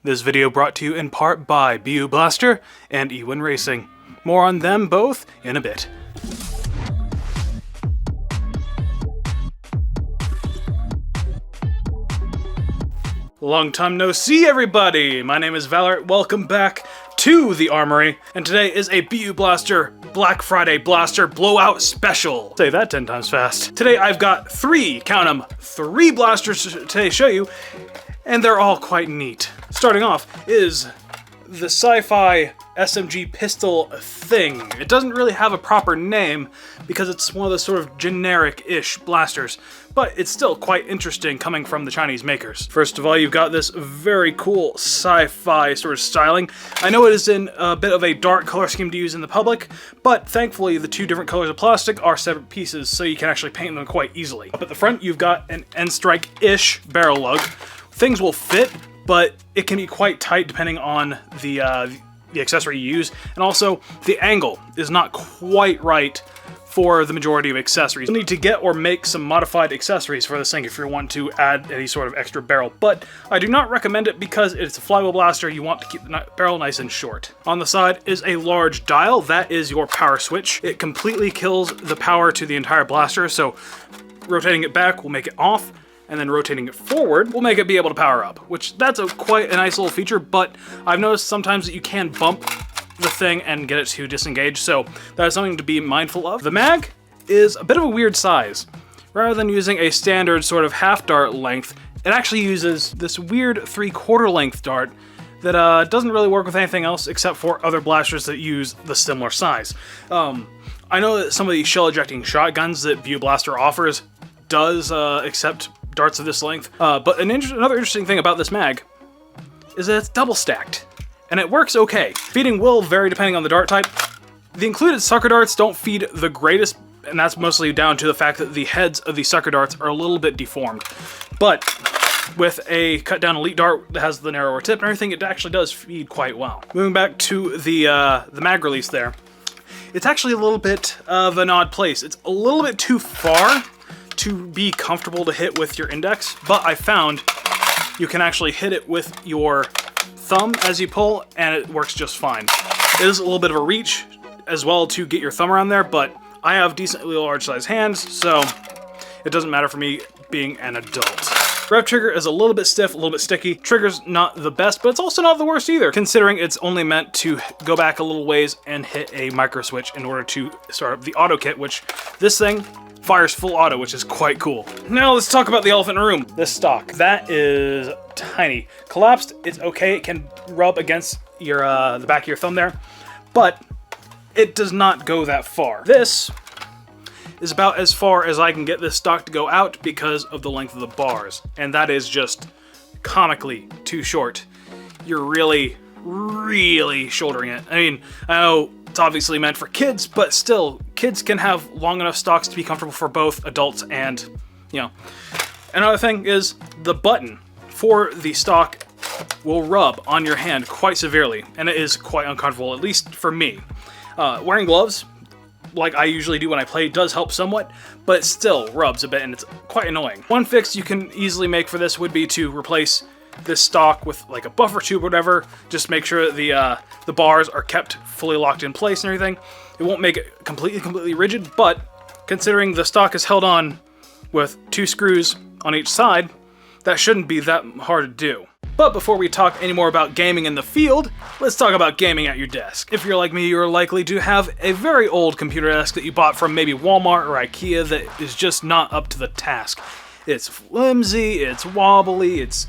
This video brought to you in part by BU Blaster and EWIN Racing. More on them both in a bit. Long time no see, everybody! My name is Valor. Welcome back to the Armory, and today is a BU Blaster Black Friday Blaster Blowout Special. Say that 10 times fast. Today I've got count them, three blasters to show you, and they're all quite neat. Starting off is the Sci-Fi SMG pistol thing. It doesn't really have a proper name because it's one of those sort of generic-ish blasters, but it's still quite interesting coming from the Chinese makers. First of all, you've got this very cool sci-fi sort of styling. I know it is in a bit of a dark color scheme to use in the public, but thankfully the two different colors of plastic are separate pieces, so you can actually paint them quite easily. Up at the front, you've got an N-Strike-ish barrel lug. Things will fit, but it can be quite tight depending on the accessory you use, and also the angle is not quite right for the majority of accessories. You'll need to get or make some modified accessories for this thing if you want to add any sort of extra barrel, but I do not recommend it because it's a flywheel blaster. You want to keep the barrel nice and short. On the side is a large dial. That is your power switch. It completely kills the power to the entire blaster, so rotating it back will make it off, and then rotating it forward will make it be able to power up, which that's quite a nice little feature, but I've noticed sometimes that you can bump the thing and get it to disengage, so that is something to be mindful of. The mag is a bit of a weird size. Rather than using a standard sort of half dart length, it actually uses this weird 3/4 length dart that doesn't really work with anything else except for other blasters that use the similar size. I know that some of the shell ejecting shotguns that BU Blaster offers does accept darts of this length, but another interesting thing about this mag is that it's double stacked, and it works okay. Feeding will vary depending on the dart type. The included sucker darts don't feed the greatest, and that's mostly down to the fact that the heads of the sucker darts are a little bit deformed. But with a cut down elite dart that has the narrower tip and everything, it actually does feed quite well. Moving back to the mag release there, it's actually a little bit of an odd place. It's a little bit too far to be comfortable to hit with your index, but I found you can actually hit it with your thumb as you pull, and it works just fine. It is a little bit of a reach as well to get your thumb around there, but I have decently large size hands, so it doesn't matter for me being an adult. Rev trigger is a little bit stiff, a little bit sticky. Trigger's not the best, but it's also not the worst either, considering it's only meant to go back a little ways and hit a micro switch in order to start up the auto kit, which this thing fires full auto, which is quite cool. Now let's talk about the elephant in the room. This stock, that is tiny. Collapsed, it's okay. It can rub against your the back of your thumb there, but it does not go that far. This is about as far as I can get this stock to go out because of the length of the bars, and that is just comically too short. You're really, really shouldering it. I mean, I know it's obviously meant for kids, but still, kids can have long enough stocks to be comfortable for both adults and, you know. Another thing is the button for the stock will rub on your hand quite severely, and it is quite uncomfortable, at least for me. Wearing gloves, like I usually do when I play, does help somewhat, but it still rubs a bit, and it's quite annoying. One fix you can easily make for this would be to replace this stock with like a buffer tube or whatever. Just make sure the bars are kept fully locked in place and everything. It won't make it completely rigid, but considering the stock is held on with 2 screws on each side, that shouldn't be that hard to do. But before we talk any more about gaming in the field, let's talk about gaming at your desk. If you're like me, you're likely to have a very old computer desk that you bought from maybe Walmart or IKEA that is just not up to the task. It's flimsy, it's wobbly, it's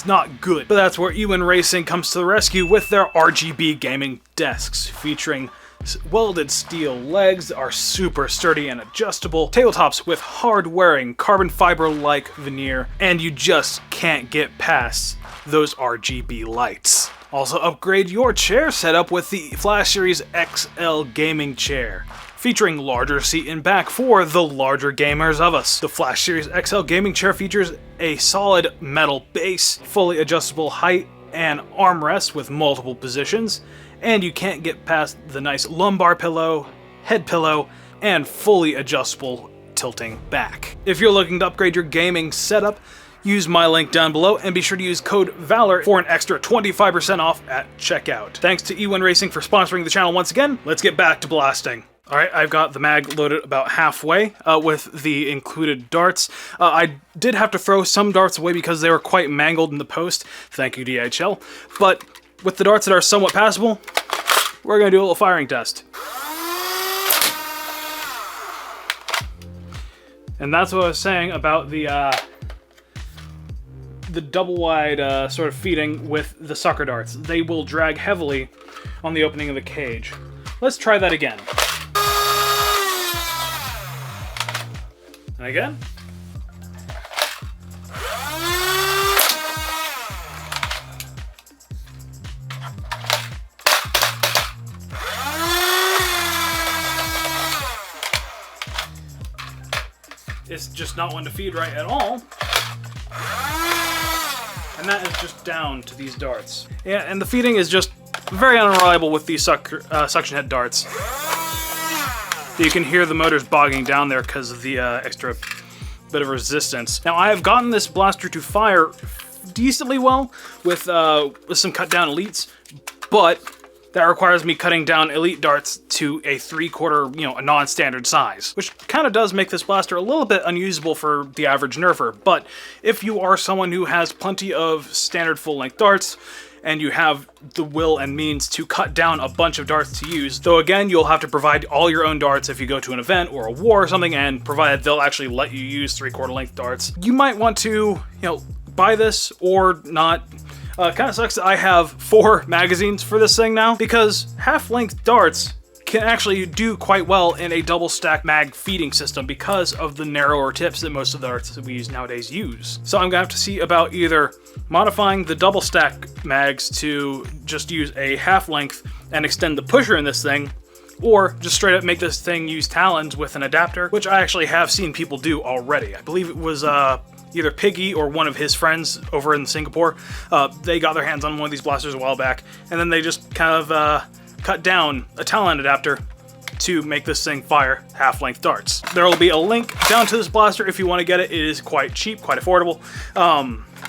not good. But that's where EWIN Racing comes to the rescue with their RGB gaming desks, featuring welded steel legs that are super sturdy and adjustable, tabletops with hard-wearing carbon fiber-like veneer, and you just can't get past those RGB lights. Also upgrade your chair setup with the Flash Series XL gaming chair, featuring larger seat and back for the larger gamers of us. The Flash Series XL gaming chair features a solid metal base, fully adjustable height and armrest with multiple positions, and you can't get past the nice lumbar pillow, head pillow, and fully adjustable tilting back. If you're looking to upgrade your gaming setup, use my link down below, and be sure to use code VALOR for an extra 25% off at checkout. Thanks to EWIN Racing for sponsoring the channel once again. Let's get back to blasting. Alright, I've got the mag loaded about halfway with the included darts. I did have to throw some darts away because they were quite mangled in the post. Thank you, DHL. But with the darts that are somewhat passable, we're going to do a little firing test. And that's what I was saying about the double wide sort of feeding with the sucker darts. They will drag heavily on the opening of the cage. Let's try that again. And again. It's just not one to feed right at all. And that is just down to these darts. Yeah, and the feeding is just very unreliable with these suction head darts. You can hear the motors bogging down there because of the extra bit of resistance. Now, I have gotten this blaster to fire decently well with some cut down elites, but that requires me cutting down elite darts to a 3/4, a non-standard size, which kind of does make this blaster a little bit unusable for the average nerfer. But if you are someone who has plenty of standard full-length darts, and you have the will and means to cut down a bunch of darts to use, though again, you'll have to provide all your own darts if you go to an event or a war or something, and provided they'll actually let you use 3/4 length darts. You might want to, buy this or not. Kind of sucks that I have 4 magazines for this thing now, because half-length darts can actually do quite well in a double stack mag feeding system because of the narrower tips that most of the darts that we use nowadays use. So I'm gonna have to see about either modifying the double stack mags to just use a half length and extend the pusher in this thing, or just straight up make this thing use talons with an adapter, which I actually have seen people do already. I believe it was either Piggy or one of his friends over in Singapore. They got their hands on one of these blasters a while back, and then they just kind of cut down a talon adapter to make this thing fire half-length darts. There will be a link down to this blaster if you want to get it. It is quite cheap, quite affordable.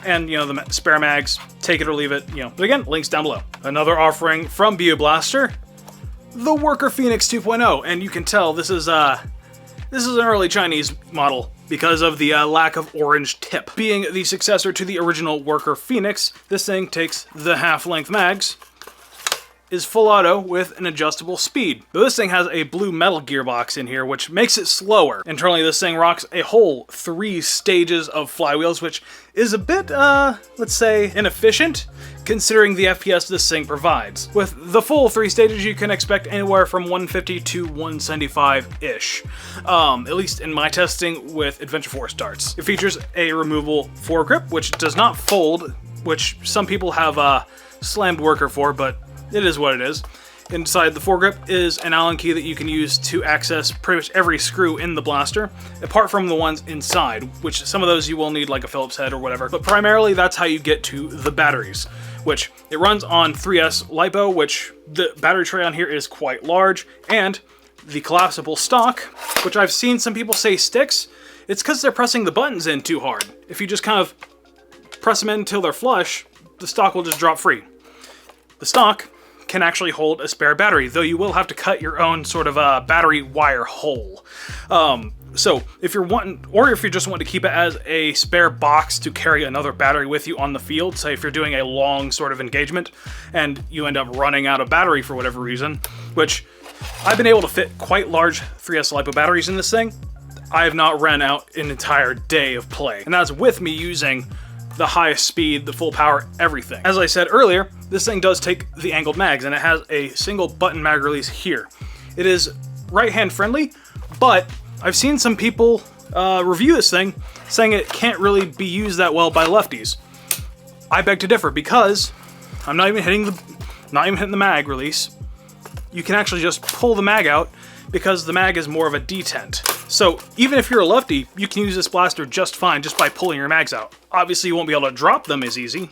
And the spare mags, take it or leave it, but again, links down below. Another offering from BU Blaster, the Worker Phoenix 2.0, and you can tell this is an early Chinese model because of the lack of orange tip. Being the successor to the original Worker Phoenix, this thing takes the half-length mags, is full auto with an adjustable speed. But this thing has a blue metal gearbox in here, which makes it slower. Internally, this thing rocks a whole 3 stages of flywheels, which is a bit, let's say, inefficient, considering the FPS this thing provides. With the full 3 stages, you can expect anywhere from 150 to 175-ish, at least in my testing with Adventure Force darts. It features a removable foregrip, which does not fold, which some people have slammed Worker for, but it is what it is. Inside the foregrip is an Allen key that you can use to access pretty much every screw in the blaster, apart from the ones inside, which some of those you will need like a Phillips head or whatever. But primarily that's how you get to the batteries, which it runs on 3S LiPo, which the battery tray on here is quite large, and the collapsible stock, which I've seen some people say sticks. It's because they're pressing the buttons in too hard. If you just kind of press them in until they're flush, the stock will just drop free. The stock can actually hold a spare battery, though you will have to cut your own sort of battery wire hole. So if you're wanting, or if you just want to keep it as a spare box to carry another battery with you on the field, say if you're doing a long sort of engagement and you end up running out of battery for whatever reason, which I've been able to fit quite large 3S LiPo batteries in this thing. I have not ran out an entire day of play, and that's with me using the highest speed, the full power, everything. As I said earlier, this thing does take the angled mags, and it has a single button mag release here. It is right-hand friendly, but I've seen some people review this thing saying it can't really be used that well by lefties. I beg to differ, because I'm not even hitting the mag release. You can actually just pull the mag out because the mag is more of a detent. So even if you're a lefty, you can use this blaster just fine just by pulling your mags out. Obviously you won't be able to drop them as easy,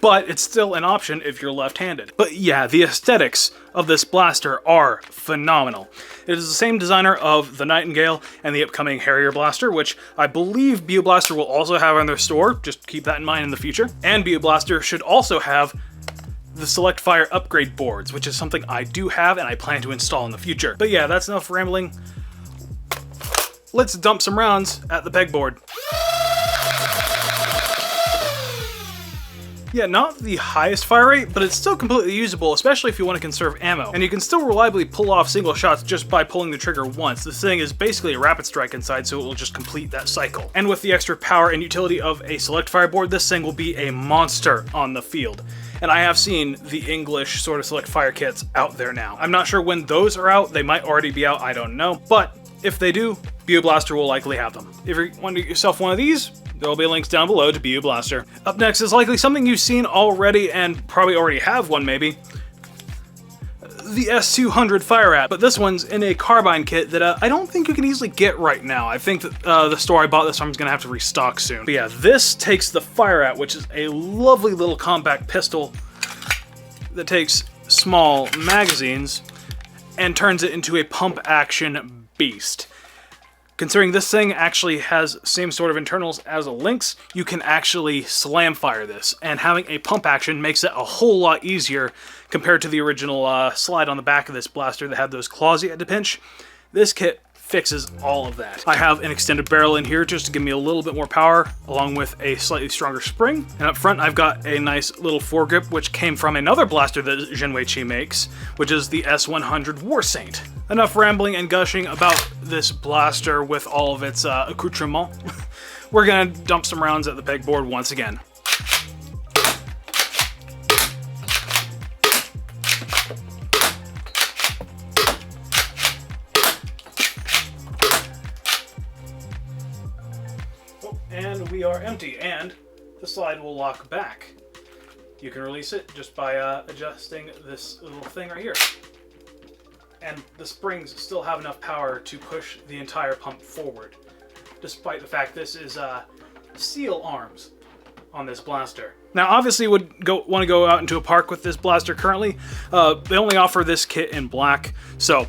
but it's still an option if you're left-handed. But yeah, the aesthetics of this blaster are phenomenal. It is the same designer of the Nightingale and the upcoming Harrier blaster, which I believe BU Blaster will also have in their store. Just keep that in mind in the future. And BU Blaster should also have the Select Fire upgrade boards, which is something I do have and I plan to install in the future. But yeah, that's enough rambling. Let's dump some rounds at the pegboard. Yeah, not the highest fire rate, but it's still completely usable, especially if you want to conserve ammo. And you can still reliably pull off single shots just by pulling the trigger once. This thing is basically a rapid strike inside, so it will just complete that cycle. And with the extra power and utility of a Select Fire board, this thing will be a monster on the field. And I have seen the English sort of Select Fire kits out there now. I'm not sure when those are out. They might already be out, I don't know. But if they do, BU Blaster will likely have them. If you want to get yourself one of these, there will be links down below to BU Blaster. Up next is likely something you've seen already and probably already have one maybe. The S200 Fire Rat, but this one's in a carbine kit that I don't think you can easily get right now. I think that the store I bought this from is going to have to restock soon. But yeah, this takes the Fire Rat, which is a lovely little compact pistol that takes small magazines and turns it into a pump action beast. Considering this thing actually has same sort of internals as a Lynx, you can actually slam fire this, and having a pump action makes it a whole lot easier compared to the original slide on the back of this blaster that had those claws you had to pinch. This kit fixes all of that. I have an extended barrel in here just to give me a little bit more power, along with a slightly stronger spring. And up front, I've got a nice little foregrip, which came from another blaster that Jinwei makes, which is the S100 War Saint. Enough rambling and gushing about this blaster with all of its accoutrement. We're gonna dump some rounds at the pegboard once again. And we are empty, and the slide will lock back. You can release it just by adjusting this little thing right here. And the springs still have enough power to push the entire pump forward, despite the fact this is steel arms on this blaster. Now, obviously, you would want to go out into a park with this blaster currently. They only offer this kit in black, so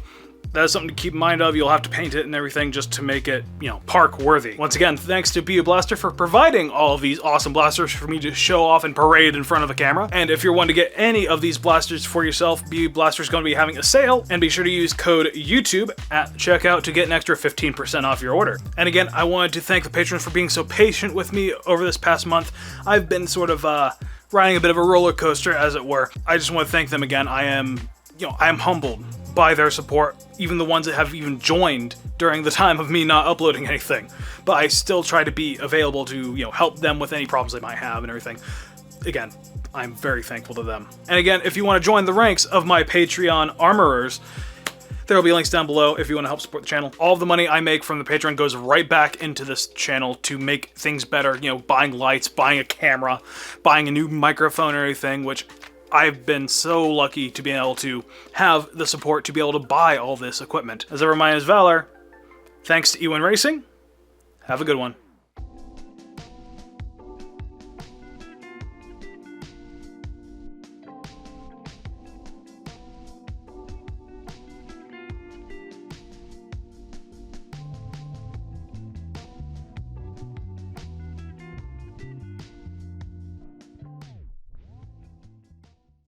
that's something to keep in mind of. You'll have to paint it and everything just to make it, you know, park worthy. Once again, thanks to BU Blaster for providing all of these awesome blasters for me to show off and parade in front of a camera. And if you're wanting to get any of these blasters for yourself, BU Blaster is going to be having a sale, and be sure to use code YouTube at checkout to get an extra 15% off your order. And again, I wanted to thank the patrons for being so patient with me over this past month. I've been sort of riding a bit of a roller coaster, as it were. I just want to thank them again. I am humbled by their support, even the ones that have even joined during the time of me not uploading anything. But I still try to be available to, help them with any problems they might have and everything. Again, I'm very thankful to them. And again, if you want to join the ranks of my Patreon armorers, there will be links down below if you want to help support the channel. All of the money I make from the Patreon goes right back into this channel to make things better, buying lights, buying a camera, buying a new microphone or anything, which I've been so lucky to be able to have the support to be able to buy all this equipment. As ever, my name is Valor. Thanks to EWIN Racing. Have a good one.